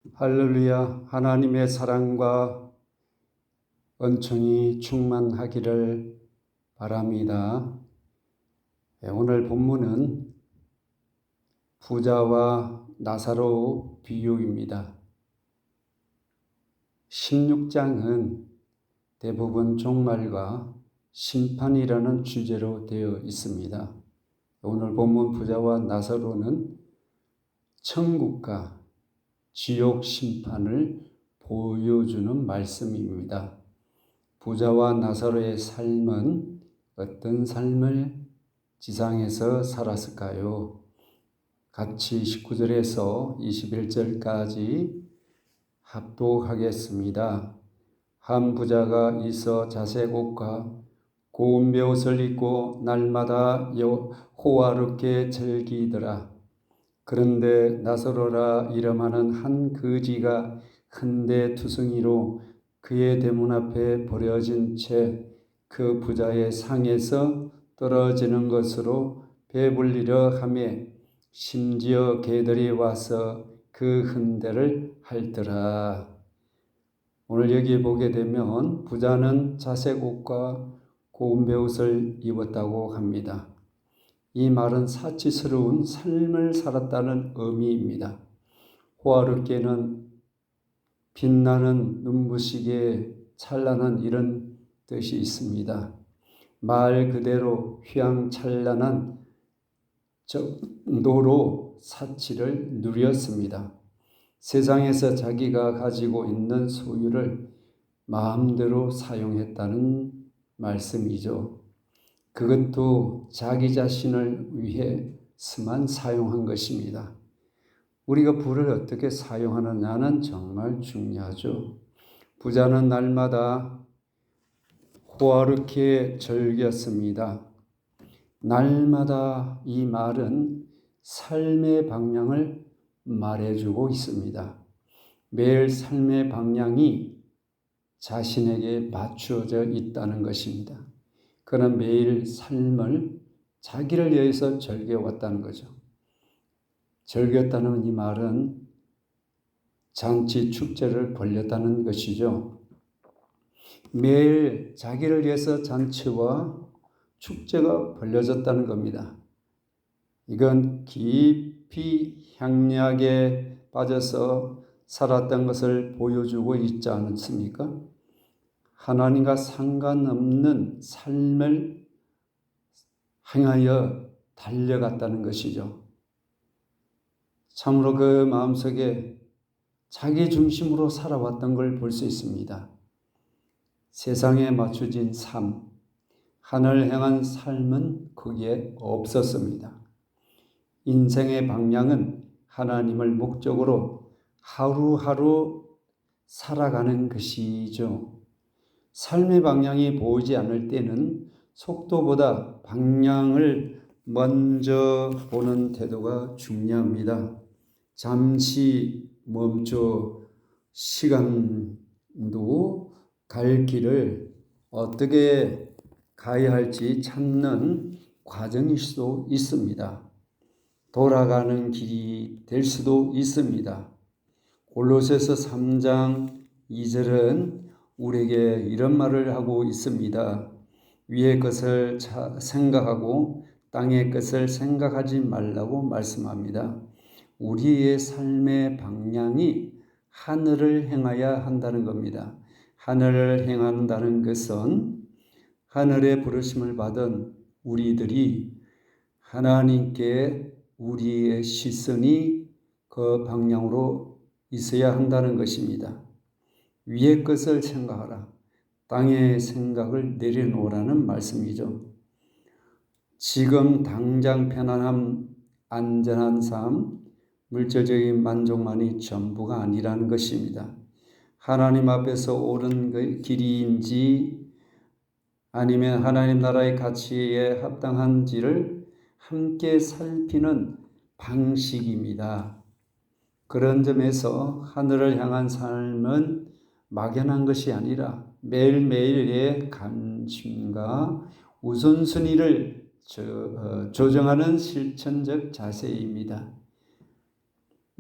할렐루야. 하나님의 사랑과 은총이 충만하기를 바랍니다. 오늘 본문은 부자와 나사로 비유입니다. 16장은 대부분 종말과 심판이라는 주제로 되어 있습니다. 오늘 본문 부자와 나사로는 천국과 지옥 심판을 보여주는 말씀입니다. 부자와 나사로의 삶은 어떤 삶을 지상에서 살았을까요? 같이 19절에서 21절까지 합독하겠습니다. 한 부자가 있어 자색 옷과 고운 베옷을 입고 날마다 호화롭게 즐기더라. 그런데 나사로라 이름하는 한 거지가 큰데 투성이로 그의 대문 앞에 버려진 채 그 부자의 상에서 떨어지는 것으로 배불리려 하며 심지어 개들이 와서 그 흔대를 핥더라. 오늘 여기 보게 되면 부자는 자색 옷과 고운 베옷을 입었다고 합니다. 이 말은 사치스러운 삶을 살았다는 의미입니다. 호화롭게는 빛나는 눈부시게 찬란한 이런 뜻이 있습니다. 말 그대로 휘황찬란한 정도로 사치를 누렸습니다. 세상에서 자기가 가지고 있는 소유를 마음대로 사용했다는 말씀이죠. 그것도 자기 자신을 위해서만 사용한 것입니다. 우리가 부를 어떻게 사용하느냐는 정말 중요하죠. 부자는 날마다 호화롭게 즐겼습니다. 날마다 이 말은 삶의 방향을 말해주고 있습니다. 매일 삶의 방향이 자신에게 맞추어져 있다는 것입니다. 그는 매일 삶을 자기를 위해서 즐겨왔다는 거죠. 즐겼다는 이 말은 잔치 축제를 벌였다는 것이죠. 매일 자기를 위해서 잔치와 축제가 벌려졌다는 겁니다. 이건 깊이 향락에 빠져서 살았던 것을 보여주고 있지 않습니까? 하나님과 상관없는 삶을 향하여 달려갔다는 것이죠. 참으로 그 마음속에 자기 중심으로 살아왔던 걸 볼 수 있습니다. 세상에 맞춰진 삶, 하늘을 향한 삶은 거기에 없었습니다. 인생의 방향은 하나님을 목적으로 하루하루 살아가는 것이죠. 삶의 방향이 보이지 않을 때는 속도보다 방향을 먼저 보는 태도가 중요합니다. 잠시 멈춰 시간도 갈 길을 어떻게 가야 할지 찾는 과정일 수도 있습니다. 돌아가는 길이 될 수도 있습니다. 골로새서 3장 2절은 우리에게 이런 말을 하고 있습니다. 위의 것을 생각하고 땅의 것을 생각하지 말라고 말씀합니다. 우리의 삶의 방향이 하늘을 향하여 한다는 겁니다. 하늘을 향한다는 것은 하늘의 부르심을 받은 우리들이 하나님께 우리의 시선이 그 방향으로 있어야 한다는 것입니다. 위의 것을 생각하라. 땅의 생각을 내려놓으라는 말씀이죠. 지금 당장 편안함, 안전한 삶, 물질적인 만족만이 전부가 아니라는 것입니다. 하나님 앞에서 옳은 길인지 아니면 하나님 나라의 가치에 합당한지를 함께 살피는 방식입니다. 그런 점에서 하늘을 향한 삶은 막연한 것이 아니라 매일매일의 관심과 우선순위를 조정하는 실천적 자세입니다.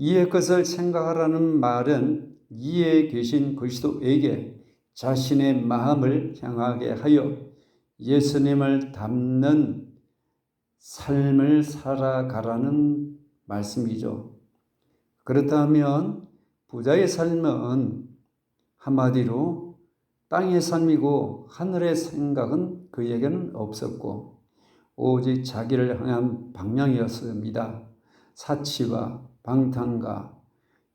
이의 것을 생각하라는 말은 이에 계신 그리스도에게 자신의 마음을 향하게 하여 예수님을 닮는 삶을 살아가라는 말씀이죠. 그렇다면 부자의 삶은 한마디로 땅의 삶이고 하늘의 생각은 그에게는 없었고 오직 자기를 향한 방향이었습니다. 사치와 방탕과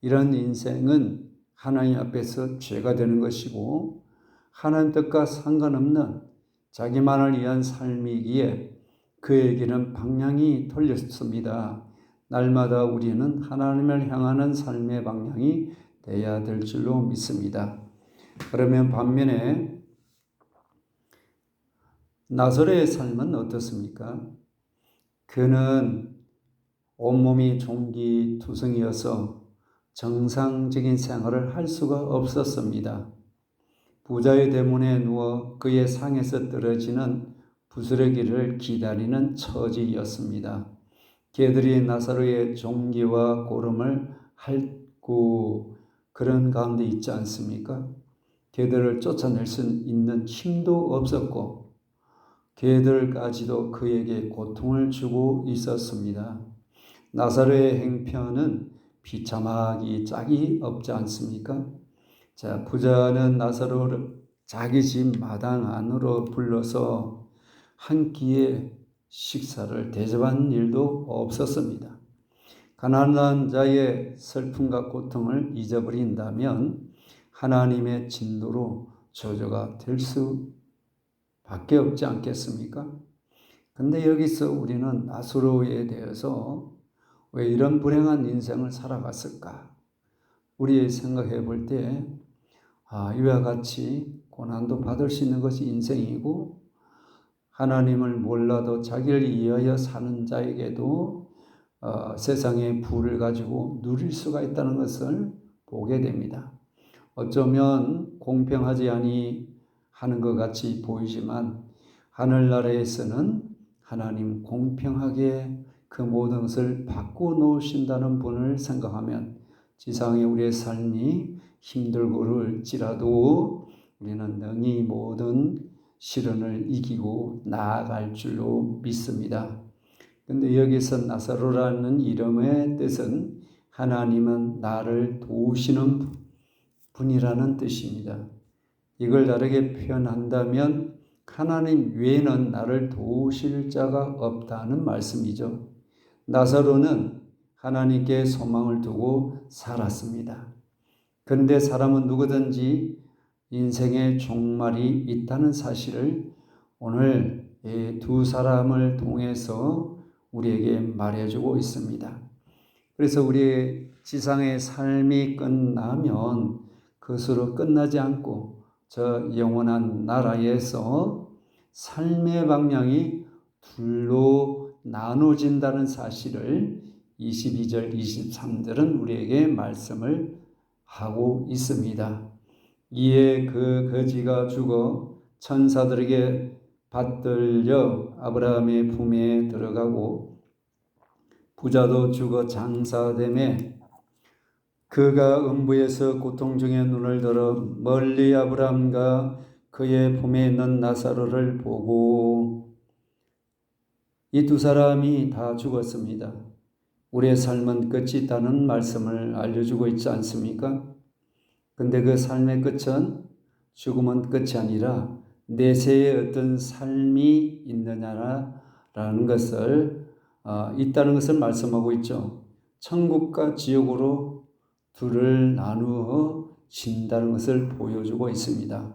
이런 인생은 하나님 앞에서 죄가 되는 것이고 하나님 뜻과 상관없는 자기만을 위한 삶이기에 그에게는 방향이 틀렸습니다. 날마다 우리는 하나님을 향하는 삶의 방향이 되어야 될 줄로 믿습니다. 그러면 반면에 나사로의 삶은 어떻습니까? 그는 온몸이 종기투성이어서 정상적인 생활을 할 수가 없었습니다. 부자의 대문에 누워 그의 상에서 떨어지는 부스러기를 기다리는 처지였습니다. 개들이 나사로의 종기와 고름을 핥고 그런 가운데 있지 않습니까? 개들을 쫓아낼 수 있는 힘도 없었고 개들까지도 그에게 고통을 주고 있었습니다. 나사로의 행편은 비참하기 짝이 없지 않습니까? 자, 부자는 나사로를 자기 집 마당 안으로 불러서 한 끼의 식사를 대접한 일도 없었습니다. 가난한 자의 슬픔과 고통을 잊어버린다면 하나님의 진노로 저주가 될 수밖에 없지 않겠습니까? 근데 여기서 우리는 나사로에 대해서 왜 이런 불행한 인생을 살아갔을까? 우리 생각해 볼 때, 이와 같이 고난도 받을 수 있는 것이 인생이고, 하나님을 몰라도 자기를 위하여 사는 자에게도 세상의 부를 가지고 누릴 수가 있다는 것을 보게 됩니다. 어쩌면 공평하지 아니하는 것 같이 보이지만 하늘나라에서는 하나님 공평하게 그 모든 것을 바꿔놓으신다는 분을 생각하면 지상의 우리의 삶이 힘들고를지라도 우리는 능히 모든 시련을 이기고 나아갈 줄로 믿습니다. 그런데 여기서 나사로라는 이름의 뜻은 하나님은 나를 도우시는 분이라는 뜻입니다. 이걸 다르게 표현한다면 하나님 외에는 나를 도우실 자가 없다는 말씀이죠. 나사로는 하나님께 소망을 두고 살았습니다. 그런데 사람은 누구든지 인생의 종말이 있다는 사실을 오늘 이 두 사람을 통해서 우리에게 말해주고 있습니다. 그래서 우리의 지상의 삶이 끝나면 그것으로 끝나지 않고 저 영원한 나라에서 삶의 방향이 둘로 나눠진다는 사실을 22절, 23절은 우리에게 말씀을 하고 있습니다. 이에 그 거지가 죽어 천사들에게 받들려 아브라함의 품에 들어가고 부자도 죽어 장사되매 그가 음부에서 고통 중에 눈을 들어 멀리 아브라함과 그의 품에 있는 나사로를 보고 이 두 사람이 다 죽었습니다. 우리의 삶은 끝이 있다는 말씀을 알려주고 있지 않습니까? 근데 그 삶의 끝은 죽음은 끝이 아니라 내세에 어떤 삶이 있느냐라는 것을 있다는 것을 말씀하고 있죠. 천국과 지옥으로 둘을 나누어 진다는 것을 보여주고 있습니다.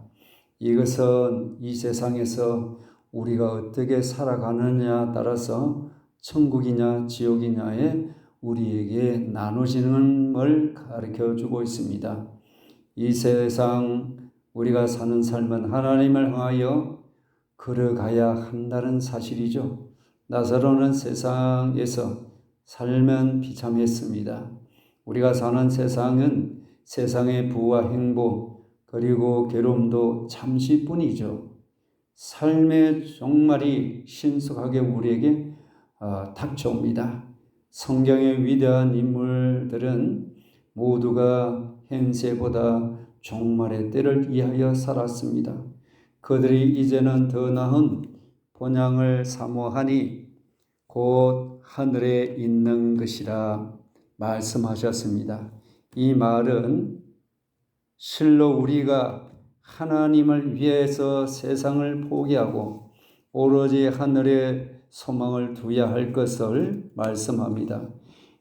이것은 이 세상에서 우리가 어떻게 살아가느냐에 따라서 천국이냐 지옥이냐에 우리에게 나눠지는 걸 가르쳐주고 있습니다. 이 세상 우리가 사는 삶은 하나님을 향하여 걸어가야 한다는 사실이죠. 나사로는 세상에서 살면 비참했습니다. 우리가 사는 세상은 세상의 부와 행복 그리고 괴로움도 잠시뿐이죠. 삶의 종말이 신속하게 우리에게 닥쳐옵니다. 성경의 위대한 인물들은 모두가 현세보다 종말의 때를 위하여 살았습니다. 그들이 이제는 더 나은 본향을 사모하니 곧 하늘에 있는 것이라 말씀하셨습니다. 이 말은 실로 우리가 하나님을 위해서 세상을 포기하고 오로지 하늘에 소망을 두어야 할 것을 말씀합니다.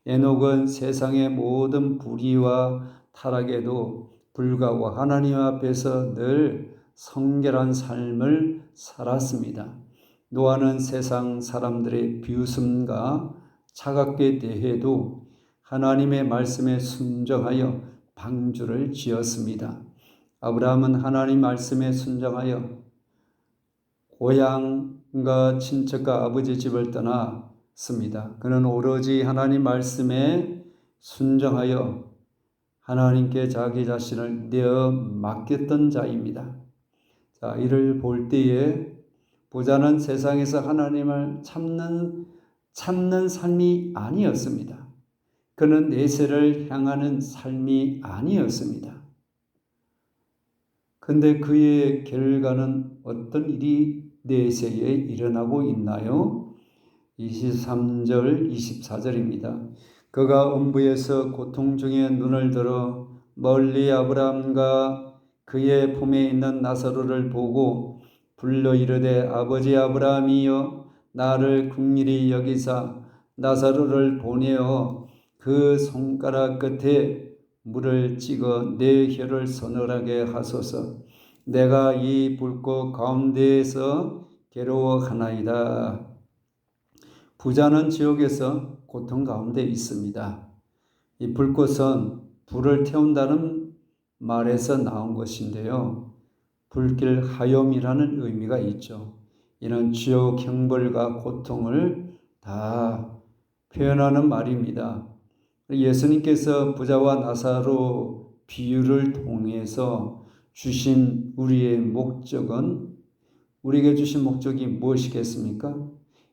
에녹은 세상의 모든 불의와 타락에도 불구하고 하나님 앞에서 늘 성결한 삶을 살았습니다. 노아는 세상 사람들의 비웃음과 차갑게 대해도 하나님의 말씀에 순종하여 방주를 지었습니다. 아브라함은 하나님 말씀에 순종하여 고향과 친척과 아버지 집을 떠났습니다. 그는 오로지 하나님 말씀에 순종하여 하나님께 자기 자신을 내어 맡겼던 자입니다. 자, 이를 볼 때에 부자는 세상에서 하나님을 찾는 삶이 아니었습니다. 그는 내세를 향하는 삶이 아니었습니다. 근데 그의 결과는 어떤 일이 내세에 일어나고 있나요? 23절, 24절입니다. 그가 음부에서 고통 중에 눈을 들어 멀리 아브라함과 그의 품에 있는 나사로를 보고 불러 이르되 아버지 아브라함이여 나를 긍휼히 여기사 나사로를 보내어 그 손가락 끝에 물을 찍어 내 혀를 서늘하게 하소서. 내가 이 불꽃 가운데에서 괴로워하나이다. 부자는 지옥에서 고통 가운데 있습니다. 이 불꽃은 불을 태운다는 말에서 나온 것인데요. 불길 하염이라는 의미가 있죠. 이는 지옥 형벌과 고통을 다 표현하는 말입니다. 예수님께서 부자와 나사로 비유를 통해서 주신 우리에게 주신 목적이 무엇이겠습니까?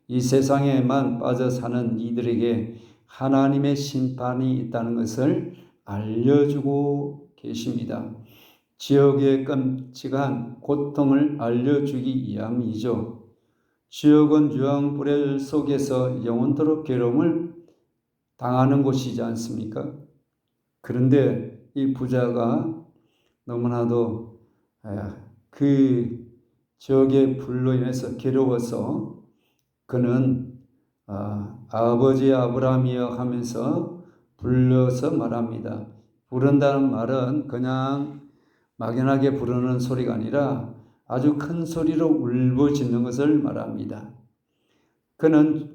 이 세상에만 빠져 사는 이들에게 하나님의 심판이 있다는 것을 알려주고 계십니다. 지옥의 끔찍한 고통을 알려주기 위함이죠. 지옥은 유황불 속에서 영원토록 괴로움을 당하는 곳이지 않습니까? 그런데 이 부자가 너무나도 그 지옥의 불로 인해서 괴로워서 그는 아버지 아브라함이여 하면서 불러서 말합니다. 부른다는 말은 그냥 막연하게 부르는 소리가 아니라 아주 큰 소리로 울부짖는 것을 말합니다. 그는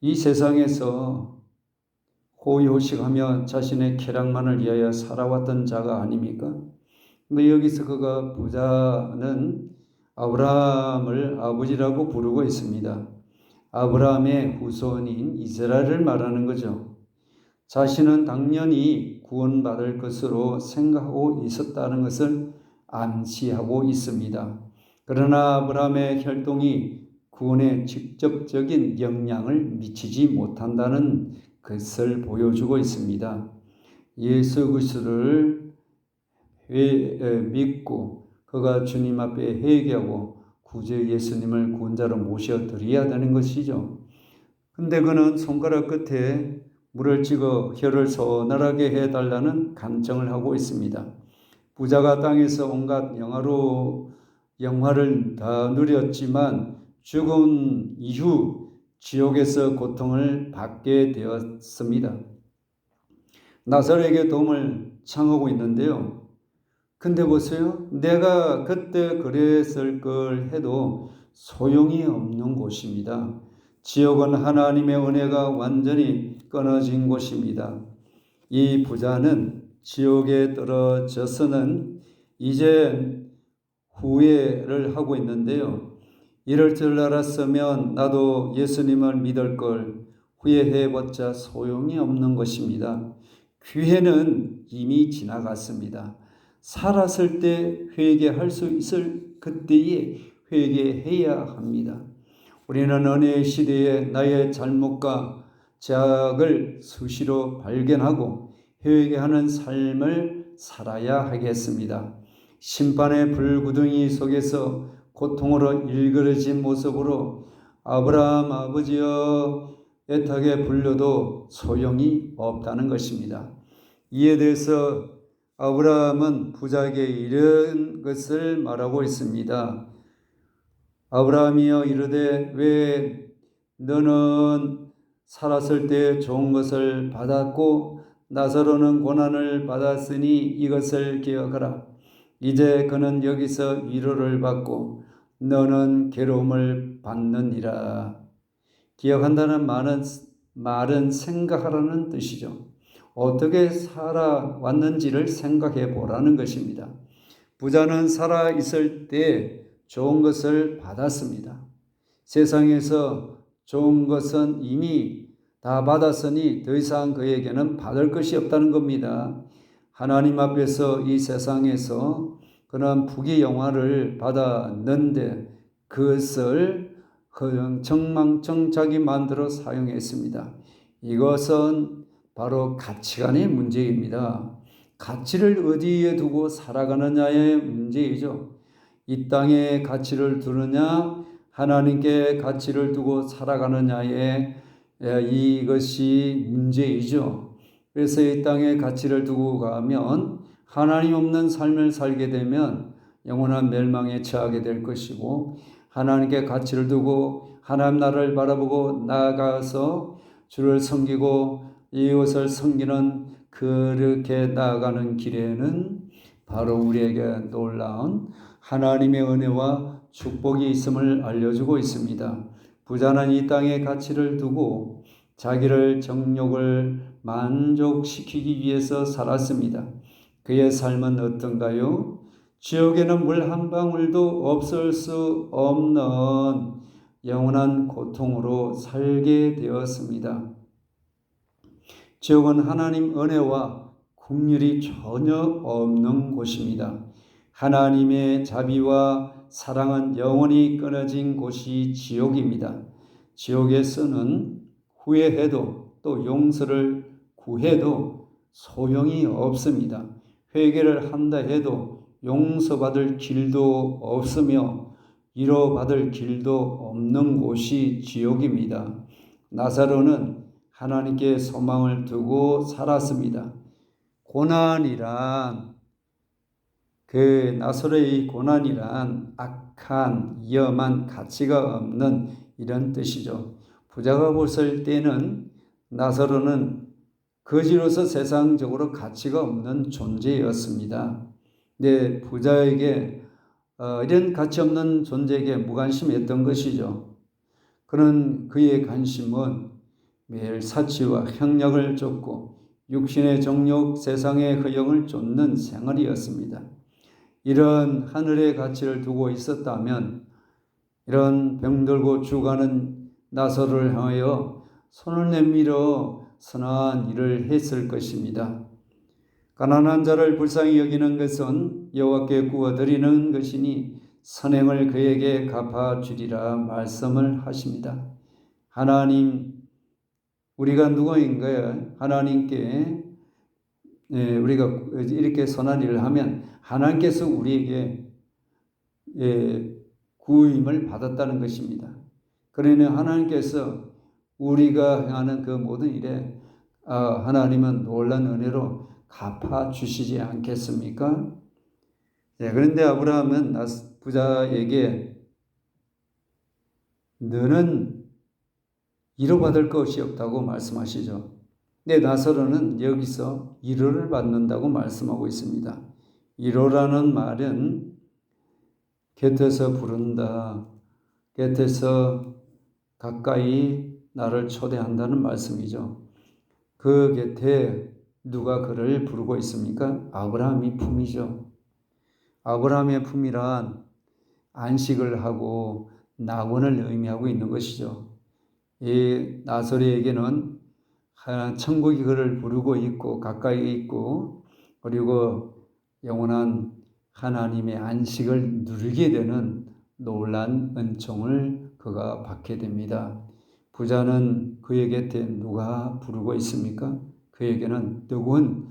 이 세상에서 호의호식하며 자신의 쾌락만을 위하여 살아왔던 자가 아닙니까? 근데 여기서 그가 부자는 아브라함을 아버지라고 부르고 있습니다. 아브라함의 후손인 이스라엘을 말하는 거죠. 자신은 당연히 구원받을 것으로 생각하고 있었다는 것을 암시하고 있습니다. 그러나 아브라함의 혈통이 구원에 직접적인 영향을 미치지 못한다는 것을 보여주고 있습니다. 예수 그리스도를 믿고 그가 주님 앞에 회개하고 구주 예수님을 구원자로 모셔드려야 되는 것이죠. 근데 그는 손가락 끝에 물을 찍어 혀를 서늘하게 해달라는 간청을 하고 있습니다. 부자가 땅에서 온갖 영화를 다 누렸지만 죽은 이후 지옥에서 고통을 받게 되었습니다. 나사로에게 도움을 청하고 있는데요. 근데 보세요. 내가 그때 그랬을 걸 해도 소용이 없는 곳입니다. 지옥은 하나님의 은혜가 완전히 끊어진 곳입니다. 이 부자는 지옥에 떨어져서는 이제 후회를 하고 있는데요. 이럴 줄 알았으면 나도 예수님을 믿을 걸 후회해봤자 소용이 없는 것입니다. 기회는 이미 지나갔습니다. 살았을 때 회개할 수 있을 그때에 회개해야 합니다. 우리는 은혜의 시대에 나의 잘못과 죄악을 수시로 발견하고 회개하는 삶을 살아야 하겠습니다. 심판의 불구덩이 속에서 고통으로 일그러진 모습으로 아브라함 아버지여 애타게 불려도 소용이 없다는 것입니다. 이에 대해서 아브라함은 부자에게 이런 것을 말하고 있습니다. 아브라함이여 이르되 왜 너는 살았을 때 좋은 것을 받았고 나사로는 고난을 받았으니 이것을 기억하라. 이제 그는 여기서 위로를 받고 너는 괴로움을 받느니라. 기억한다는 말은 생각하라는 뜻이죠. 어떻게 살아왔는지를 생각해 보라는 것입니다. 부자는 살아 있을 때 좋은 것을 받았습니다. 세상에서 좋은 것은 이미 다 받았으니 더 이상 그에게는 받을 것이 없다는 겁니다. 하나님 앞에서 이 세상에서 그는 부귀영화를 받았는데 그것을 정망정착이 만들어 사용했습니다. 이것은 바로 가치관의 문제입니다. 가치를 어디에 두고 살아가느냐의 문제이죠. 이 땅에 가치를 두느냐 하나님께 가치를 두고 살아가느냐의 이것이 문제이죠. 그래서 이 땅에 가치를 두고 가면 하나님 없는 삶을 살게 되면 영원한 멸망에 처하게 될 것이고, 하나님께 가치를 두고 하나님 나라를 바라보고 나아가서 주를 섬기고 이웃을 섬기는 그렇게 나아가는 길에는 바로 우리에게 놀라운 하나님의 은혜와 축복이 있음을 알려주고 있습니다. 부자는 이 땅의 가치를 두고 자기를 정욕을 만족시키기 위해서 살았습니다. 그의 삶은 어떤가요? 지옥에는 물 한 방울도 없을 수 없는 영원한 고통으로 살게 되었습니다. 지옥은 하나님 은혜와 긍휼이 전혀 없는 곳입니다. 하나님의 자비와 사랑은 영원히 끊어진 곳이 지옥입니다. 지옥에서는 후회해도 또 용서를 구해도 소용이 없습니다. 회개를 한다 해도 용서받을 길도 없으며 위로받을 길도 없는 곳이 지옥입니다. 나사로는 하나님께 소망을 두고 살았습니다. 고난이란 그 나사로의 고난이란 악한 위험한 가치가 없는 이런 뜻이죠. 부자가 봤을 때는 나사로는 거지로서 세상적으로 가치가 없는 존재였습니다. 근데 부자에게 이런 가치 없는 존재에게 무관심했던 것이죠. 그는 그의 관심은 매일 사치와 향락을 쫓고 육신의 정욕, 세상의 허영을 쫓는 생활이었습니다. 이런 하늘의 가치를 두고 있었다면 이런 병들고 죽어가는 나사로를 향하여 손을 내밀어 선한 일을 했을 것입니다. 가난한 자를 불쌍히 여기는 것은 여호와께 구워드리는 것이니 선행을 그에게 갚아주리라 말씀을 하십니다. 하나님, 우리가 누구인가요? 하나님께 우리가 이렇게 선한 일을 하면 하나님께서 우리에게 구임을 받았다는 것입니다. 그러나 하나님께서 우리가 행하는 그 모든 일에 하나님은 놀라운 은혜로 갚아주시지 않겠습니까? 그런데 아브라함은 부자에게 너는 위로받을 것이 없다고 말씀하시죠. 근데 나사로는 여기서 위로를 받는다고 말씀하고 있습니다. 위로라는 말은 곁에서 부른다, 곁에서 가까이 나를 초대한다는 말씀이죠. 그 곁에 누가 그를 부르고 있습니까? 아브라함이 품이죠. 아브라함의 품이란 안식을 하고 낙원을 의미하고 있는 것이죠. 이 나사로에게는 천국이 그를 부르고 있고 가까이 있고 그리고 영원한 하나님의 안식을 누리게 되는 놀란 은총을 그가 받게 됩니다. 부자는 그의 곁에 누가 부르고 있습니까? 그에게는 뜨거운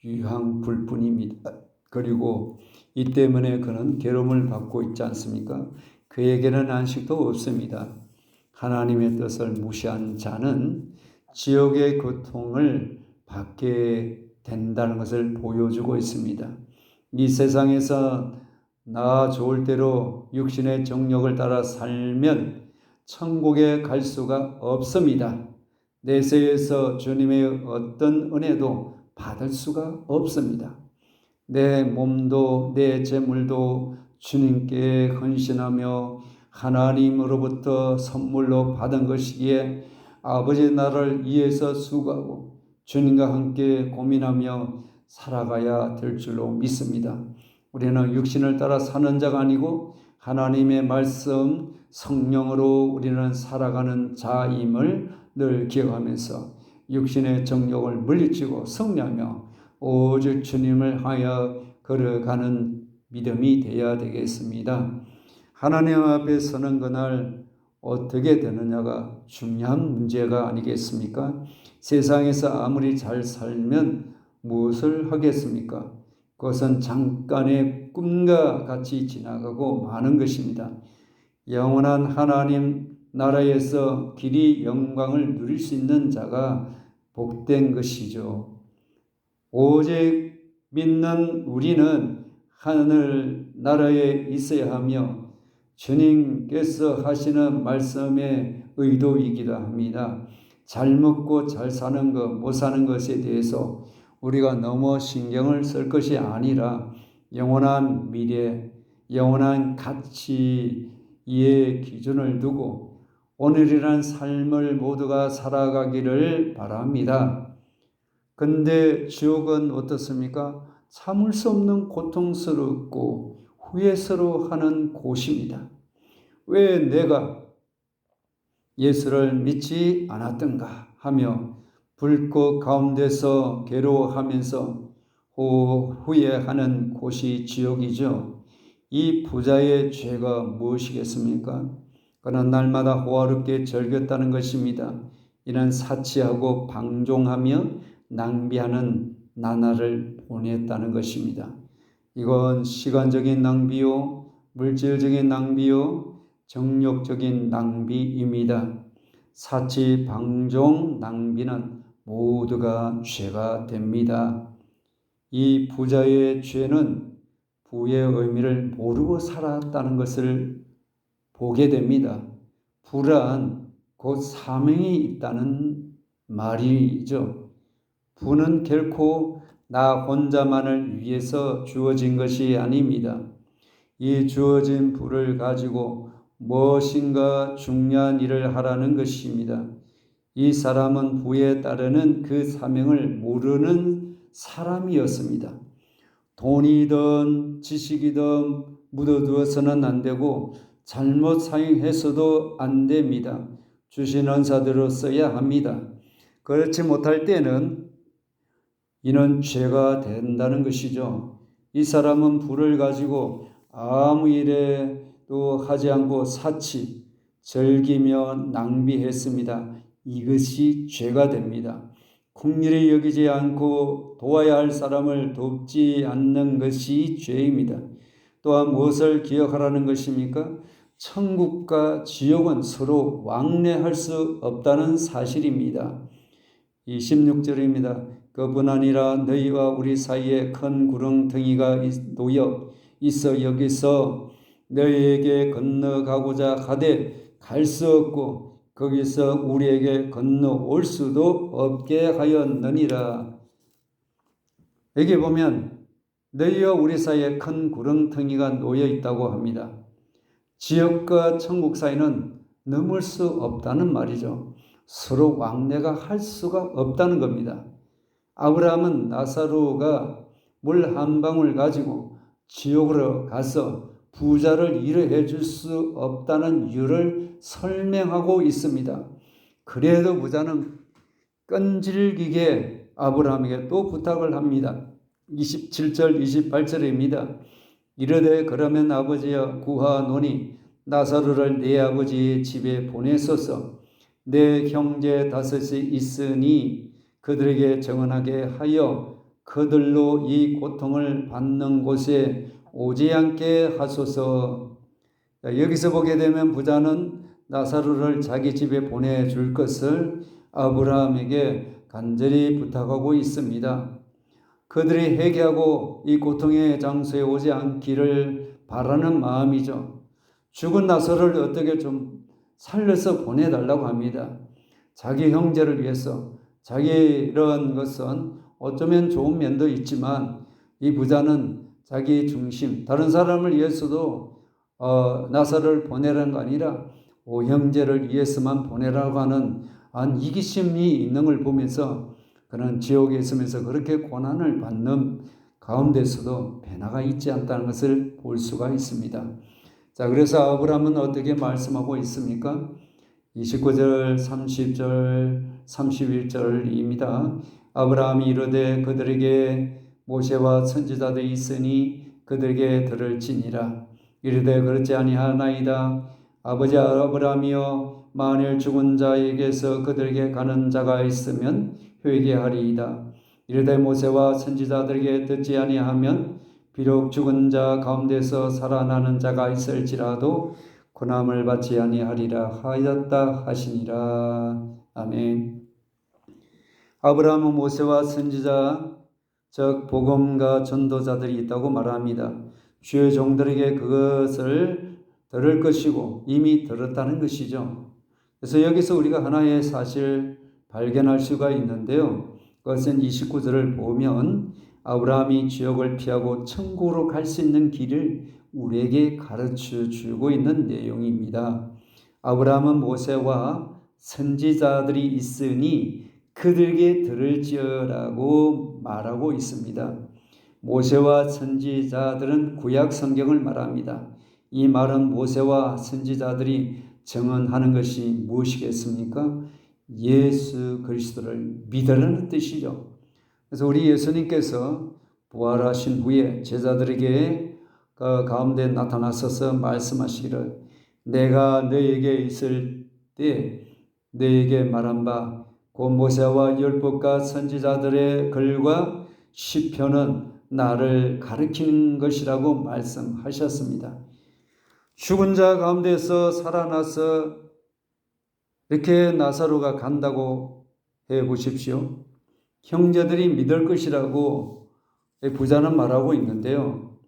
유황불뿐입니다. 그리고 이 때문에 그는 괴로움을 받고 있지 않습니까? 그에게는 안식도 없습니다. 하나님의 뜻을 무시한 자는 지옥의 고통을 받게 된다는 것을 보여주고 있습니다. 이 세상에서 나 좋을 대로 육신의 정욕을 따라 살면 천국에 갈 수가 없습니다. 내세에서 주님의 어떤 은혜도 받을 수가 없습니다. 내 몸도 내 재물도 주님께 헌신하며 하나님으로부터 선물로 받은 것이기에 아버지 나라를 위해서 수고하고 주님과 함께 고민하며 살아가야 될 줄로 믿습니다. 우리는 육신을 따라 사는 자가 아니고 하나님의 말씀 성령으로 우리는 살아가는 자임을 늘 기억하면서 육신의 정욕을 물리치고 승리하며 오직 주님을 하여 걸어가는 믿음이 되어야 되겠습니다. 하나님 앞에 서는 그날 어떻게 되느냐가 중요한 문제가 아니겠습니까? 세상에서 아무리 잘 살면 무엇을 하겠습니까? 그것은 잠깐의 꿈과 같이 지나가고 마는 것입니다. 영원한 하나님 나라에서 길이 영광을 누릴 수 있는 자가 복된 것이죠. 오직 믿는 우리는 하늘 나라에 있어야 하며 주님께서 하시는 말씀의 의도이기도 합니다. 잘 먹고 잘 사는 것, 못 사는 것에 대해서 우리가 너무 신경을 쓸 것이 아니라 영원한 미래, 영원한 가치의 기준을 두고 오늘이란 삶을 모두가 살아가기를 바랍니다. 근데 지옥은 어떻습니까? 참을 수 없는 고통스럽고 후회스러워하는 곳입니다. 왜 내가 예수를 믿지 않았던가 하며 불꽃 가운데서 괴로워하면서 후회하는 곳이 지옥이죠. 이 부자의 죄가 무엇이겠습니까? 그는 날마다 호화롭게 즐겼다는 것입니다. 이는 사치하고 방종하며 낭비하는 나날을 보냈다는 것입니다. 이건 시간적인 낭비요, 물질적인 낭비요, 정욕적인 낭비입니다. 사치, 방종, 낭비는 모두가 죄가 됩니다. 이 부자의 죄는 부의 의미를 모르고 살았다는 것을 보게 됩니다. 부란 곧 사명이 있다는 말이죠. 부는 결코 나 혼자만을 위해서 주어진 것이 아닙니다. 이 주어진 부를 가지고 무엇인가 중요한 일을 하라는 것입니다. 이 사람은 부에 따르는 그 사명을 모르는 사람이었습니다. 돈이든 지식이든 묻어두어서는 안 되고 잘못 사용해서도 안 됩니다. 주신 은사대로 써야 합니다. 그렇지 못할 때는 이는 죄가 된다는 것이죠. 이 사람은 부를 가지고 아무 일에도 하지 않고 사치, 즐기며 낭비했습니다. 이것이 죄가 됩니다. 긍휼히 여기지 않고 도와야 할 사람을 돕지 않는 것이 죄입니다. 또한 무엇을 기억하라는 것입니까? 천국과 지옥은 서로 왕래할 수 없다는 사실입니다. 26절입니다. 그뿐 아니라 너희와 우리 사이에 큰 구렁텅이가 놓여 있어 여기서 너희에게 건너가고자 하되 갈 수 없고 거기서 우리에게 건너올 수도 없게 하였느니라. 여기 보면 너희와 우리 사이에 큰 구렁텅이가 놓여 있다고 합니다. 지옥과 천국 사이는 넘을 수 없다는 말이죠. 서로 왕래가 할 수가 없다는 겁니다. 아브라함은 나사로가 물 한 방울 가지고 지옥으로 가서 부자를 위로해 줄 수 없다는 이유를 설명하고 있습니다. 그래도 부자는 끈질기게 아브라함에게 또 부탁을 합니다. 27절 28절입니다. 이르되 그러면 아버지여 구하노니 나사로를 내 아버지의 집에 보내소서. 내 형제 다섯이 있으니 그들에게 정언하게 하여 그들로 이 고통을 받는 곳에 오지 않게 하소서. 여기서 보게 되면 부자는 나사로를 자기 집에 보내줄 것을 아브라함에게 간절히 부탁하고 있습니다. 그들이 회개하고 이 고통의 장소에 오지 않기를 바라는 마음이죠. 죽은 나사로를 어떻게 좀 살려서 보내달라고 합니다. 자기 형제를 위해서. 자기 이런 것은 어쩌면 좋은 면도 있지만 이 부자는 자기 중심, 다른 사람을 위해서도 나사로를 보내라는 거 아니라 형제를 위해서만 보내라고 하는 이기심이 있는 걸 보면서 그는 지옥에 있으면서 그렇게 고난을 받는 가운데서도 변화가 있지 않다는 것을 볼 수가 있습니다. 자, 그래서 아브라함은 어떻게 말씀하고 있습니까? 29절, 30절, 31절입니다. 아브라함이 이르되 그들에게 모세와 선지자들이 있으니 그들에게 들을지니라. 이르되 그렇지 아니하나이다. 아버지 아브라함이여, 만일 죽은 자에게서 그들에게 가는 자가 있으면 회개하리이다. 이르되 모세와 선지자들에게 듣지 아니하면 비록 죽은 자 가운데서 살아나는 자가 있을지라도 고난을 받지 아니하리라 하였다 하시니라. 아멘. 아브라함은 모세와 선지자 즉 복음과 전도자들이 있다고 말합니다. 주의 종들에게 그것을 들을 것이고 이미 들었다는 것이죠. 그래서 여기서 우리가 하나의 사실 발견할 수가 있는데요. 그것은 29절을 보면 아브라함이 지옥을 피하고 천국으로 갈 수 있는 길을 우리에게 가르쳐 주고 있는 내용입니다. 아브라함은 모세와 선지자들이 있으니 그들에게 들을지어라고 말하고 있습니다. 모세와 선지자들은 구약 성경을 말합니다. 이 말은 모세와 선지자들이 증언하는 것이 무엇이겠습니까? 예수 그리스도를 믿으라는 뜻이죠. 그래서 우리 예수님께서 부활하신 후에 제자들에게 그 가운데 나타나셔서 말씀하시기를 내가 너에게 있을 때 너에게 말한 바 곧 모세와 율법과 선지자들의 글과 시편은 나를 가르치는 것이라고 말씀하셨습니다. 죽은 자 가운데서 살아나서 이렇게 나사로가 간다고 해 보십시오. 형제들이 믿을 것이라고 부자는 말하고 있는데요.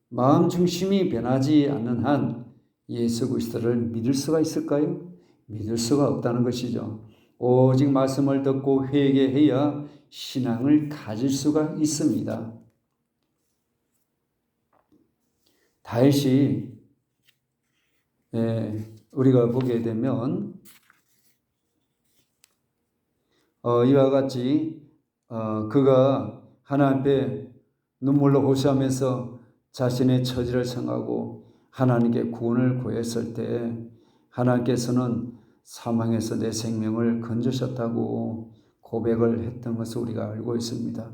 마음 중심이 변하지 않는 한 예수 그리스도를 믿을 수가 있을까요? 믿을 수가 없다는 것이죠. 오직 말씀을 듣고 회개해야 신앙을 가질 수가 있습니다. 다윗이 우리가 보게 되면 이와 같이 그가 하나님 앞에 눈물로 호소하면서 자신의 처지를 생각하고 하나님께 구원을 구했을 때 하나님께서는 사망에서 내 생명을 건져셨다고 고백을 했던 것을 우리가 알고 있습니다.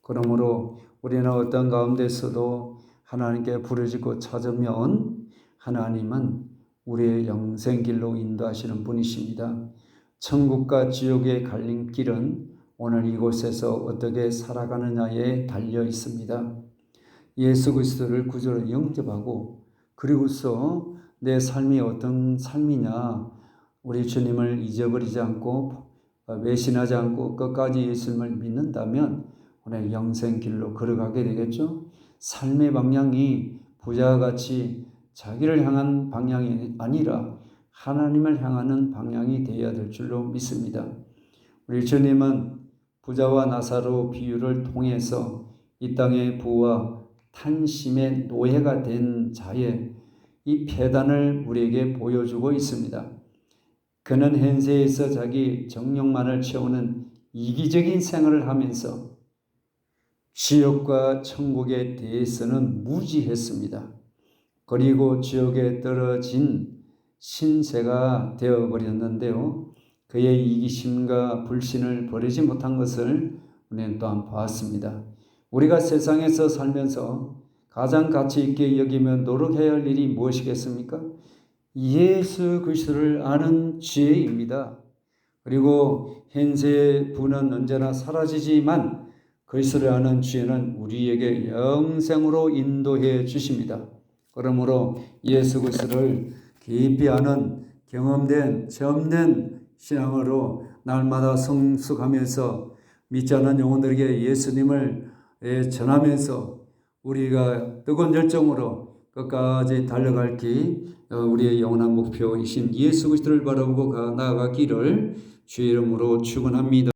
그러므로 우리는 어떤 가운데서도 하나님께 부르짖고 찾으면 하나님은 우리의 영생길로 인도하시는 분이십니다. 천국과 지옥의 갈림길은 오늘 이곳에서 어떻게 살아가느냐에 달려 있습니다. 예수 그리스도를 구주로 영접하고 그리고서 내 삶이 어떤 삶이냐, 우리 주님을 잊어버리지 않고 외신하지 않고 끝까지 예수님을 믿는다면 오늘 영생길로 걸어가게 되겠죠. 삶의 방향이 부자와 같이 자기를 향한 방향이 아니라 하나님을 향하는 방향이 되어야 될 줄로 믿습니다. 우리 주님은 부자와 나사로 비유를 통해서 이 땅의 부와 탄심의 노예가 된 자의 이 패단을 우리에게 보여주고 있습니다. 그는 현세에서 자기 정욕만을 채우는 이기적인 생활을 하면서 지옥과 천국에 대해서는 무지했습니다. 그리고 지옥에 떨어진 신세가 되어버렸는데요. 그의 이기심과 불신을 버리지 못한 것을 우리는 또한 보았습니다. 우리가 세상에서 살면서 가장 가치 있게 여기며 노력해야 할 일이 무엇이겠습니까? 예수 그리스도를 아는 지혜입니다. 그리고 현세의 부는 언제나 사라지지만 그리스도를 아는 지혜는 우리에게 영생으로 인도해 주십니다. 그러므로 예수 그리스도를 깊이 아는 경험된 체험된 신앙으로 날마다 성숙하면서 믿지 않는 영혼들에게 예수님을 전하면서 우리가 뜨거운 열정으로 끝까지 달려갈 길 우리의 영원한 목표이신 예수 그리스도를 바라보고 나아가기를 주의 이름으로 축원합니다.